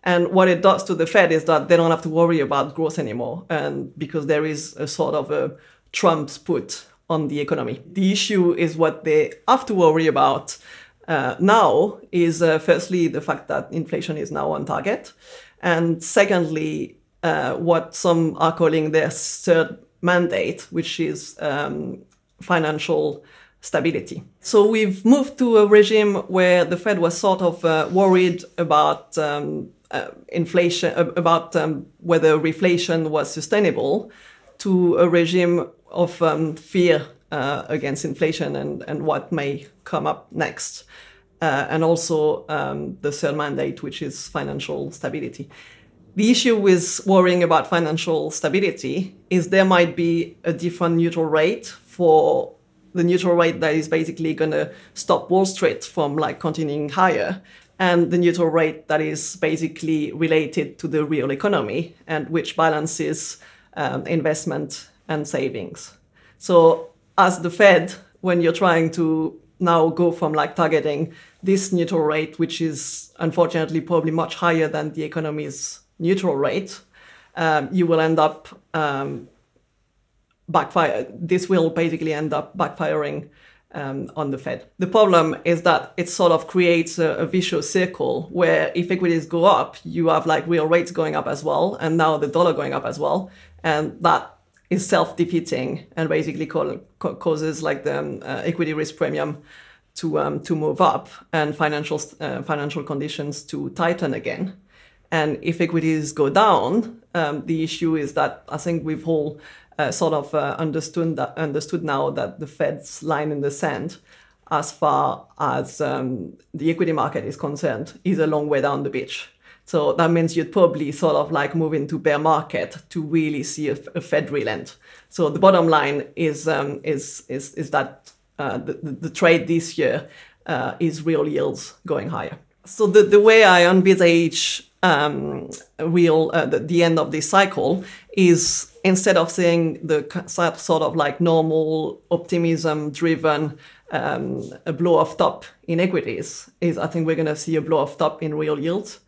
And what it does to the Fed is that they don't have to worry about growth anymore, and because there is a sort of a Trump's put on the economy. The issue is what they have to worry about now is firstly the fact that inflation is now on target, and secondly what some are calling their third mandate, which is financial stability. So we've moved to a regime where the Fed was sort of worried about inflation, about whether reflation was sustainable, to a regime of fear against inflation and what may come up next. And also the third mandate, which is financial stability. The issue with worrying about financial stability is there might be a different neutral rate for the neutral rate that is basically going to stop Wall Street from like continuing higher, and the neutral rate that is basically related to the real economy and which balances investment and savings. So as the Fed, when you're trying to now go from like targeting this neutral rate, which is unfortunately probably much higher than the economy's neutral rate, you will end up this will basically end up backfiring on the Fed. The problem is that it sort of creates a vicious circle where if equities go up, you have like real rates going up as well, and now the dollar going up as well, and that is self-defeating and basically causes like the equity risk premium to move up and financial conditions to tighten again. And if equities go down, the issue is that I think we've all sort of understood now that the Fed's line in the sand, as far as the equity market is concerned, is a long way down the beach. So that means you'd probably sort of like move into bear market to really see a Fed relent. So the bottom line is that the trade this year is real yields going higher. So the way I envisage the end of this cycle is, instead of seeing the sort of like normal optimism-driven a blow off top in equities, is I think we're going to see a blow off top in real yields.